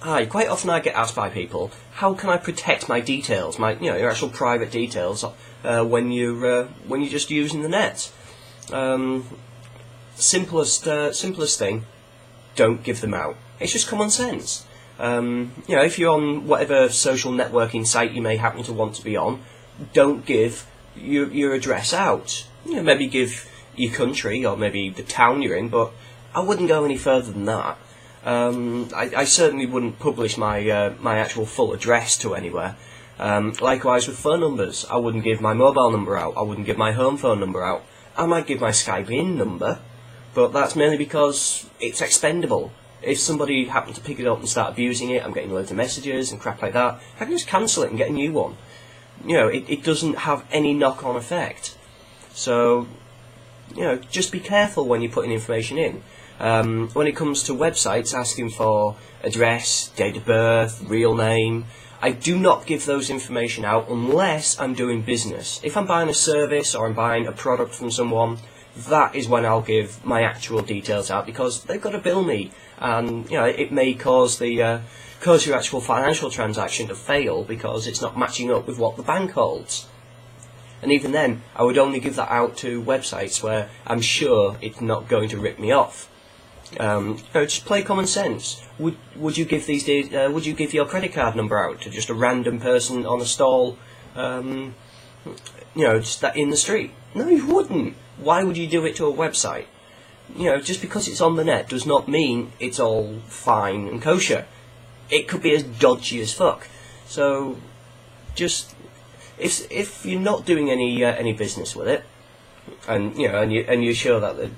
Quite often I get asked by people, how can I protect my details, your actual private details, when you're just using the net? Simplest thing, don't give them out. It's just common sense. If you're on whatever social networking site you may happen to want to be on, don't give your address out. Maybe give your country or maybe the town you're in, but I wouldn't go any further than that. I certainly wouldn't publish my my actual full address to anywhere. Likewise with phone numbers, I wouldn't give my mobile number out. I wouldn't give my home phone number out. I might give my Skype in number, but that's mainly because it's expendable. If somebody happened to pick it up and start abusing it, I'm getting loads of messages and crap like that, I can just cancel it and get a new one. It doesn't have any knock-on effect. So, just be careful when you're putting information in. When it comes to websites asking for address, date of birth, real name, I do not give those information out unless I'm doing business. If I'm buying a service or I'm buying a product from someone, that is when I'll give my actual details out, because they've got to bill me, and it may cause your actual financial transaction to fail because it's not matching up with what the bank holds. And even then, I would only give that out to websites where I'm sure it's not going to rip me off. Just play common sense. Would you give would you give your credit card number out to just a random person on a stall, just that in the street? No, you wouldn't. Why would you do it to a website? Just because it's on the net does not mean it's all fine and kosher. It could be as dodgy as fuck. So, just if you're not doing any business with it, and you're sure that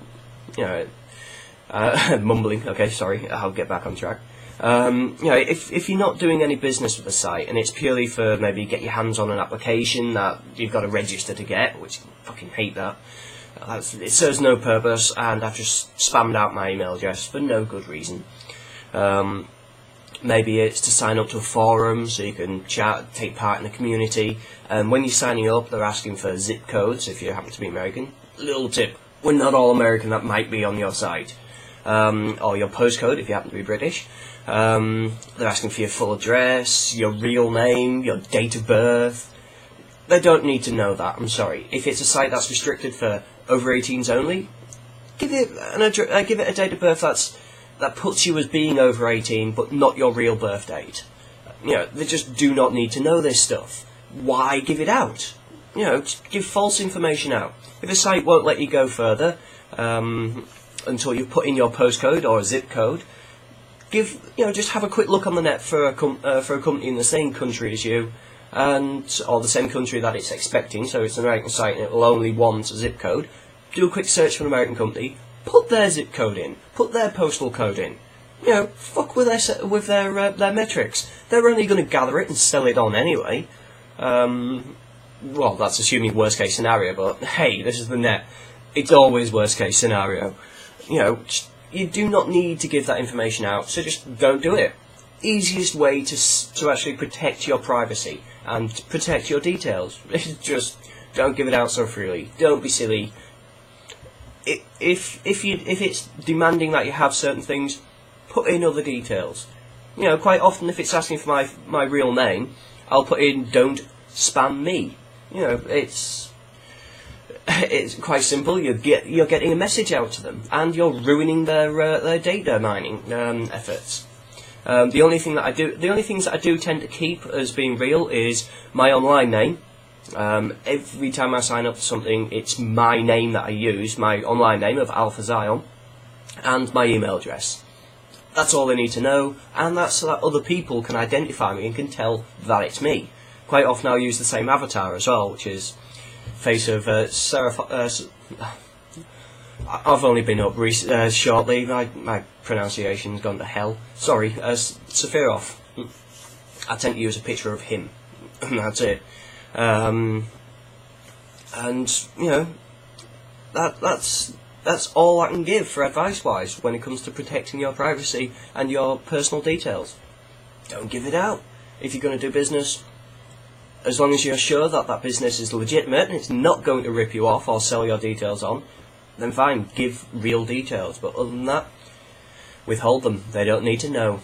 mumbling. Okay, sorry. I'll get back on track. If you're not doing any business with the site and it's purely for maybe get your hands on an application that you've got to register to get, which I fucking hate that. It serves no purpose, and I've just spammed out my email address for no good reason. Maybe it's to sign up to a forum so you can chat, take part in the community. And when you're signing up, they're asking for zip codes if you happen to be American. Little tip: we're not all American. That might be on your site. Or your postcode if you happen to be British. They're asking for your full address, your real name, your date of birth. They don't need to know that, I'm sorry. If it's a site that's restricted for over 18s only, give it a date of birth that puts you as being over 18, but not your real birth date. They just do not need to know this stuff. Why give it out? Give false information out. If a site won't let you go further, until you've put in your postcode or a zip code, just have a quick look on the net for a company in the same country as you, or the same country that it's expecting. So it's an American site and it will only want a zip code. Do a quick search for an American company, put their zip code in, put their postal code in. Fuck with their metrics. They're only going to gather it and sell it on anyway. Well, that's assuming worst case scenario, but hey, this is the net. It's always worst case scenario. You do not need to give that information out, so just don't do it. Easiest way to actually protect your privacy and protect your details is just don't give it out so freely. Don't be silly. If it's demanding that you have certain things, put in other details. Quite often if it's asking for my real name, I'll put in "don't spam me." It's quite simple. You're getting a message out to them, and you're ruining their data mining efforts. The only things that I do tend to keep as being real is my online name. Every time I sign up to something, it's my name that I use, my online name of alphaxion, and my email address. That's all they need to know, and that's so that other people can identify me and can tell that it's me. Quite often I'll use the same avatar as well, which is face of I've only been up shortly. My pronunciation's gone to hell. Sorry, Sephiroth. I tend to use a picture of him, and that's it. And that's all I can give for advice-wise when it comes to protecting your privacy and your personal details. Don't give it out. If you're going to do business, as long as you're sure that that business is legitimate and it's not going to rip you off or sell your details on, then fine, give real details. But other than that, withhold them. They don't need to know.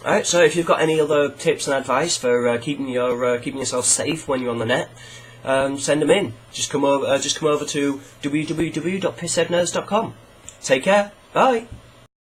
Alright, so if you've got any other tips and advice for keeping yourself safe when you're on the net, send them in. Just come over to www.pissheadnerds.com. Take care. Bye.